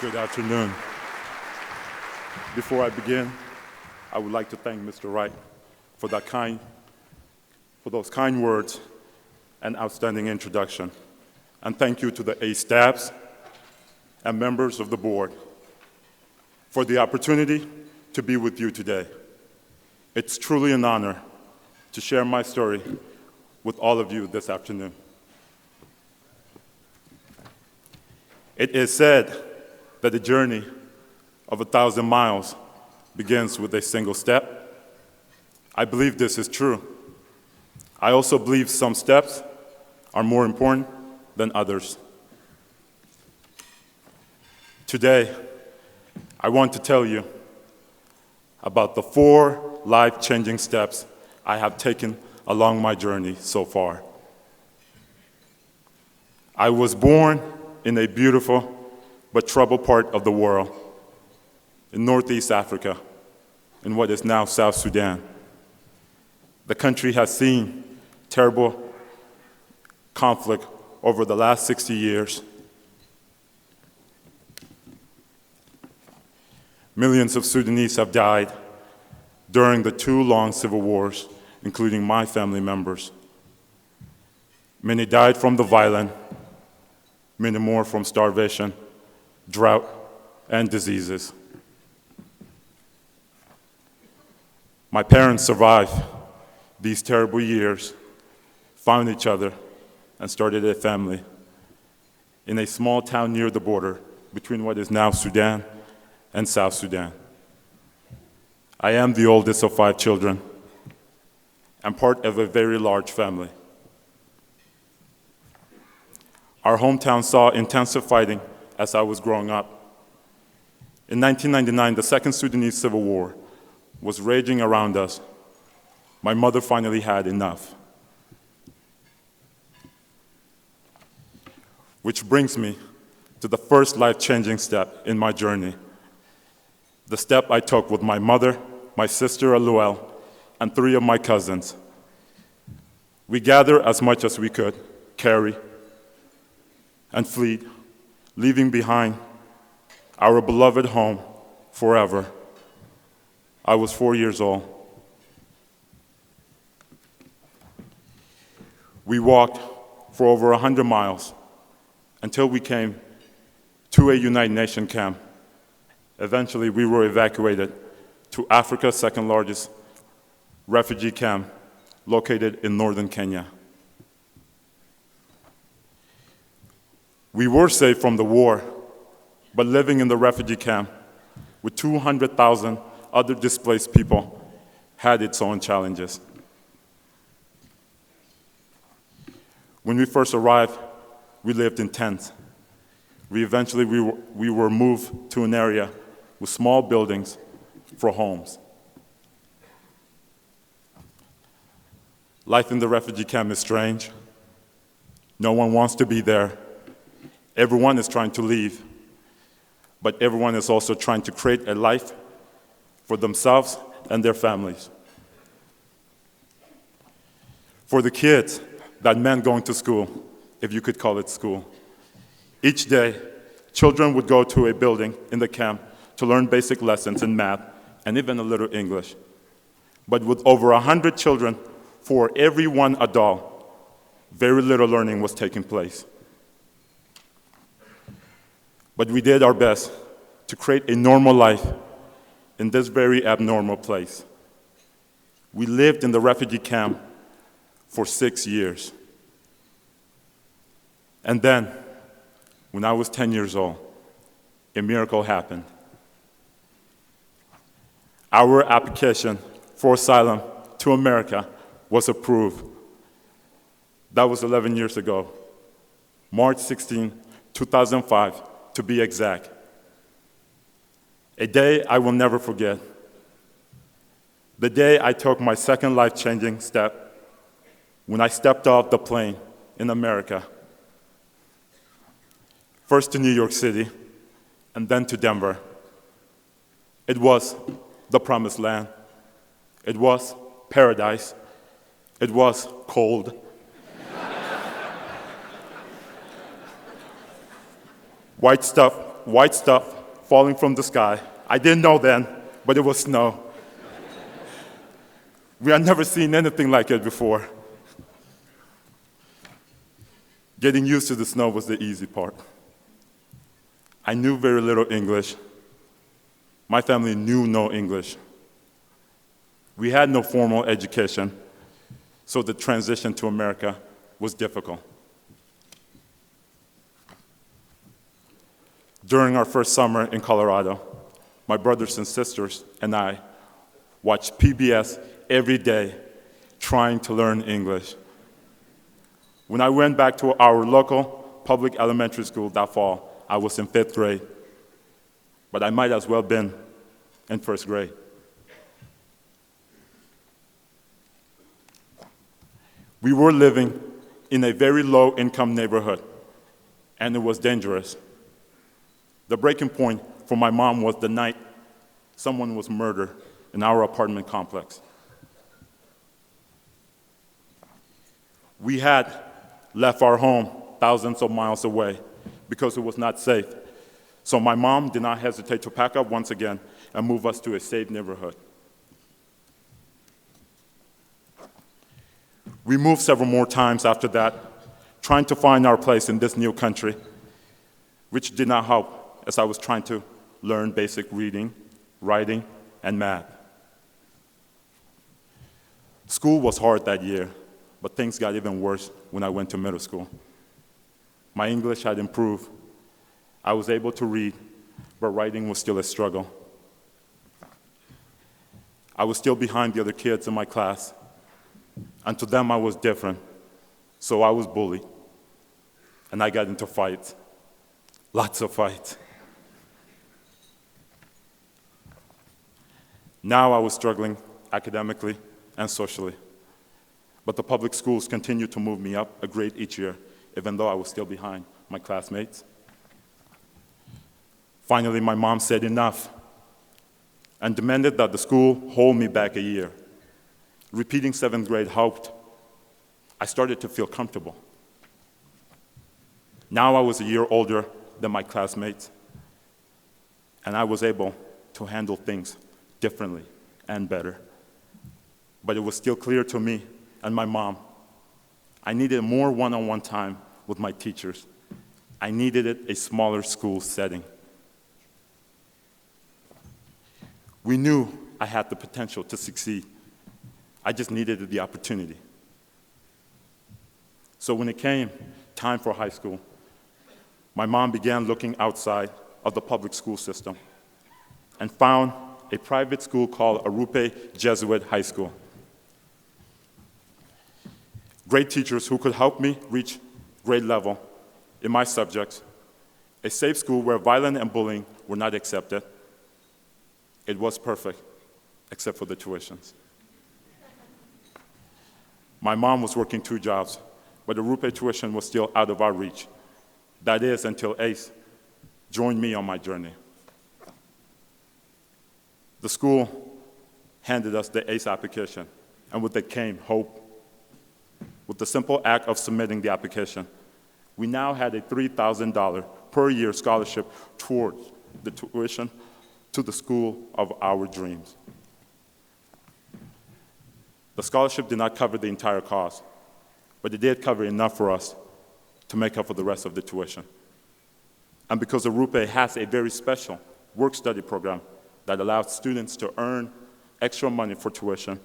Good afternoon. Before I begin, I would like to thank Mr. Wright for those kind words and outstanding introduction. And thank you to the A staffs and members of the board for the opportunity to be with you today. It's truly an honor to share my story with all of you this afternoon. It is said that the journey of 1,000 miles begins with a single step. I believe this is true. I also believe some steps are more important than others. Today, I want to tell you about the 4 life-changing steps I have taken along my journey so far. I was born in a beautiful but troubled part of the world, in Northeast Africa, in what is now South Sudan. The country has seen terrible conflict over the last 60 years. Millions of Sudanese have died during the 2 long civil wars, including my family members. Many died from the violence, many more from starvation, drought, and diseases. My parents survived these terrible years, found each other, and started a family in a small town near the border between what is now Sudan and South Sudan. I am the oldest of 5 children and part of a very large family. Our hometown saw intensive fighting as I was growing up. In 1999, the Second Sudanese Civil War was raging around us. My mother finally had enough. Which brings me to the first life-changing step in my journey. The step I took with my mother, my sister Aluel, and 3 of my cousins. We gathered as much as we could carry and fled, leaving behind our beloved home forever. I was 4 years old. We walked for over 100 miles until we came to a United Nations camp. Eventually, we were evacuated to Africa's 2nd largest refugee camp located in northern Kenya. We were safe from the war, but living in the refugee camp with 200,000 other displaced people had its own challenges. When we first arrived, we lived in tents. We were moved to an area with small buildings for homes. Life in the refugee camp is strange. No one wants to be there. Everyone is trying to leave, but everyone is also trying to create a life for themselves and their families. For the kids, that meant going to school, if you could call it school. Each day, children would go to a building in the camp to learn basic lessons in math and even a little English. But with over 100 children for every 1 adult, very little learning was taking place. But we did our best to create a normal life in this very abnormal place. We lived in the refugee camp for 6 years. And then, when I was 10 years old, a miracle happened. Our application for asylum to America was approved. That was 11 years ago, March 16, 2005, to be exact. A day I will never forget. The day I took my second life-changing step, when I stepped off the plane in America. First to New York City, and then to Denver. It was the promised land. It was paradise. It was cold. White stuff white stuff falling from the sky. I didn't know then, but it was snow. We had never seen anything like it before. Getting used to the snow was the easy part. I knew very little English. My family knew no English. We had no formal education, so the transition to America was difficult. During our first summer in Colorado, my brothers and sisters and I watched PBS every day trying to learn English. When I went back to our local public elementary school that fall, I was in 5th grade, but I might as well have been in 1st grade. We were living in a very low-income neighborhood, and it was dangerous. The breaking point for my mom was the night someone was murdered in our apartment complex. We had left our home thousands of miles away because it was not safe. So my mom did not hesitate to pack up once again and move us to a safe neighborhood. We moved several more times after that, trying to find our place in this new country, which did not help as I was trying to learn basic reading, writing, and math. School was hard that year, but things got even worse when I went to middle school. My English had improved. I was able to read, but writing was still a struggle. I was still behind the other kids in my class, and to them I was different, so I was bullied, and I got into fights, lots of fights. Now I was struggling academically and socially, but the public schools continued to move me up a grade each year, even though I was still behind my classmates. Finally, my mom said enough and demanded that the school hold me back a year. Repeating 7th grade helped. I started to feel comfortable. Now I was a year older than my classmates, and I was able to handle things differently and better. But it was still clear to me and my mom, I needed more one-on-one time with my teachers. I needed a smaller school setting. We knew I had the potential to succeed. I just needed the opportunity. So when it came time for high school, my mom began looking outside of the public school system and found a private school called Arupe Jesuit High School. Great teachers who could help me reach grade level in my subjects, a safe school where violence and bullying were not accepted. It was perfect, except for the tuitions. My mom was working 2 jobs, but the Arupe tuition was still out of our reach. That is, until Ace joined me on my journey. The school handed us the ACE application, and with it came hope. With the simple act of submitting the application, we now had a $3,000 per year scholarship towards the tuition to the school of our dreams. The scholarship did not cover the entire cost, but it did cover enough for us to make up for the rest of the tuition. And because Arupe has a very special work-study program that allows students to earn extra money for tuition,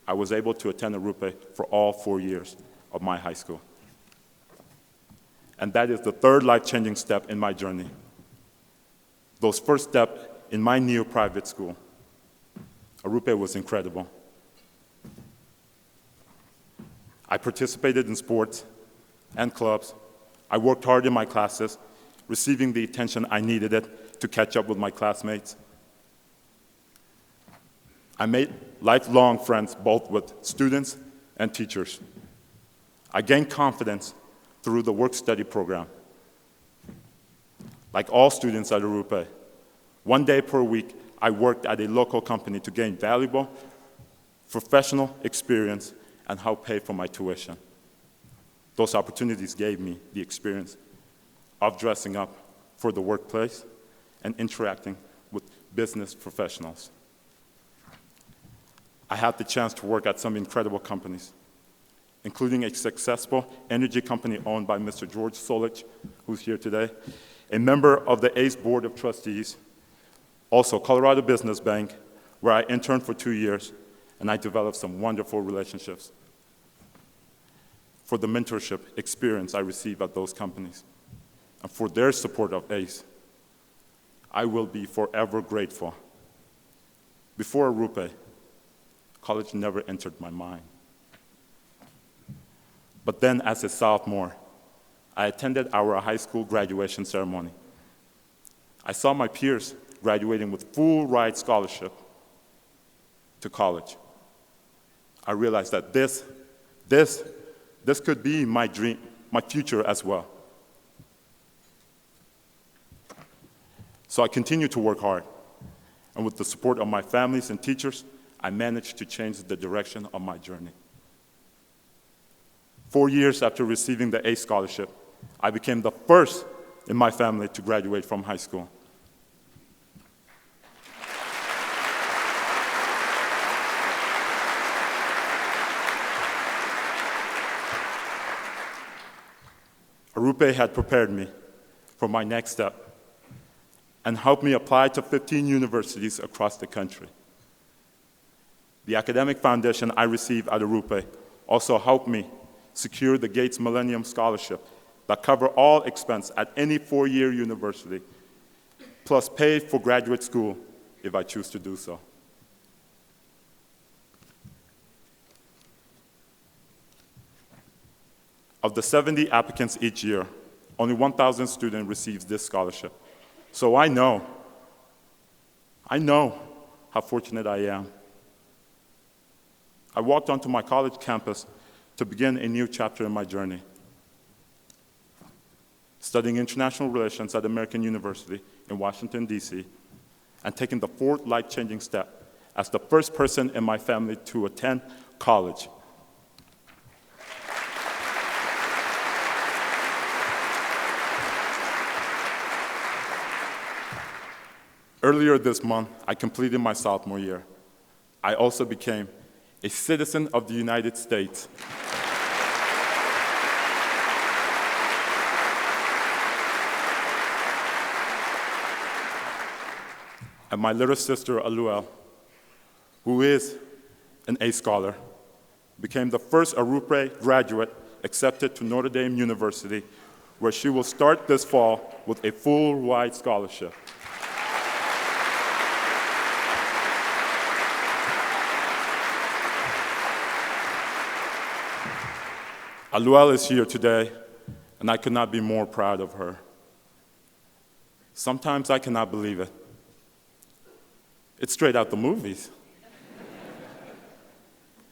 I was able to attend Arupe for all 4 years of my high school. And that is the third life-changing step in my journey. Those first steps in my new private school, Arupe was incredible. I participated in sports and clubs. I worked hard in my classes, receiving the attention I needed it to catch up with my classmates. I made lifelong friends both with students and teachers. I gained confidence through the work-study program. Like all students at Arupe, 1 day per week, I worked at a local company to gain valuable professional experience and help pay for my tuition. Those opportunities gave me the experience of dressing up for the workplace and interacting with business professionals. I had the chance to work at some incredible companies, including a successful energy company owned by Mr. George Solich, who's here today, a member of the ACE Board of Trustees, also Colorado Business Bank, where I interned for 2 years, and I developed some wonderful relationships. For the mentorship experience I received at those companies, and for their support of ACE, I will be forever grateful. Before Arupe, college never entered my mind. But then as a sophomore, I attended our high school graduation ceremony. I saw my peers graduating with full ride scholarship to college. I realized that this could be my dream, my future as well. So I continued to work hard, and with the support of my families and teachers, I managed to change the direction of my journey. 4 years after receiving the ACE scholarship, I became the first in my family to graduate from high school. Arupe had prepared me for my next step and helped me apply to 15 universities across the country. The academic foundation I received at Arupe also helped me secure the Gates Millennium Scholarship that cover all expense at any four-year university, plus paid for graduate school if I choose to do so. Of the 70 applicants each year, only 1,000 students receive this scholarship. So I know how fortunate I am. I walked onto my college campus to begin a new chapter in my journey, studying international relations at American University in Washington, D.C., and taking the fourth life-changing step as the first person in my family to attend college. Earlier this month, I completed my sophomore year. I also became a citizen of the United States. And my little sister, Aluel, who is an A scholar, became the first Arupe graduate accepted to Notre Dame University, where she will start this fall with a full-ride scholarship. Aluel is here today, and I could not be more proud of her. Sometimes I cannot believe it. It's straight out the movies.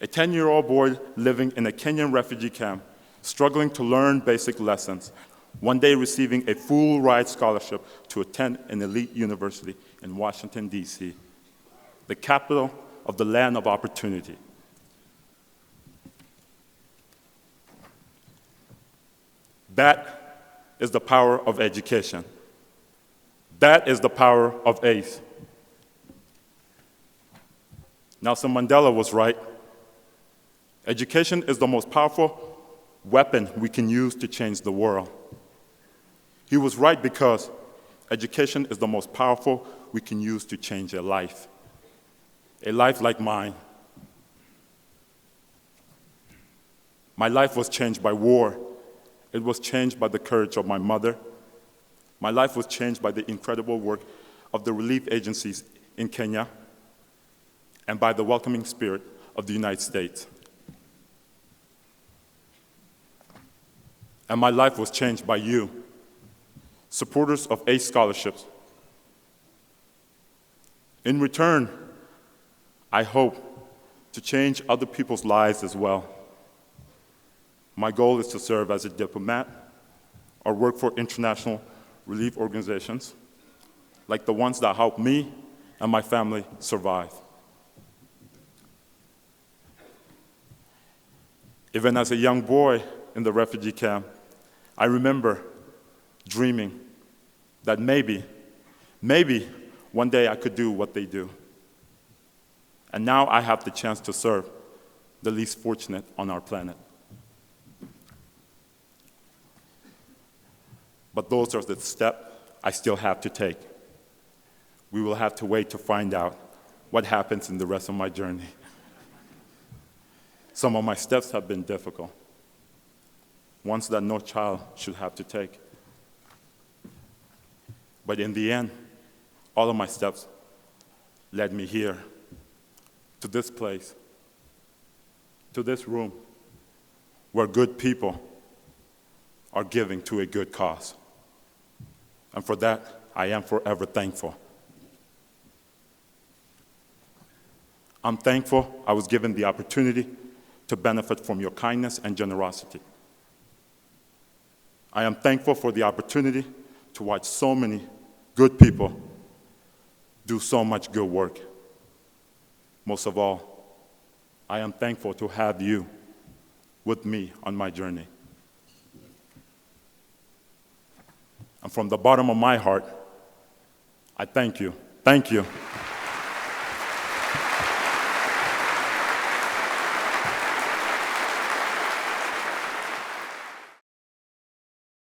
A 10-year-old boy living in a Kenyan refugee camp, struggling to learn basic lessons, one day receiving a full-ride scholarship to attend an elite university in Washington, D.C., the capital of the land of opportunity. That is the power of education. That is the power of ACE. Nelson Mandela was right. Education is the most powerful weapon we can use to change the world. He was right because education is the most powerful we can use to change a life like mine. My life was changed by war. It was changed by the courage of my mother. My life was changed by the incredible work of the relief agencies in Kenya and by the welcoming spirit of the United States. And my life was changed by you, supporters of ACE scholarships. In return, I hope to change other people's lives as well. My goal is to serve as a diplomat or work for international relief organizations, like the ones that help me and my family survive. Even as a young boy in the refugee camp, I remember dreaming that maybe Maybe one day I could do what they do. And now I have the chance to serve the least fortunate on our planet. But those are the steps I still have to take. We will have to wait to find out what happens in the rest of my journey. Some of my steps have been difficult, ones that no child should have to take. But in the end, all of my steps led me here, to this place, to this room, where good people are giving to a good cause. And for that, I am forever thankful. I'm thankful I was given the opportunity to benefit from your kindness and generosity. I am thankful for the opportunity to watch so many good people do so much good work. Most of all, I am thankful to have you with me on my journey. And from the bottom of my heart, I thank you. Thank you.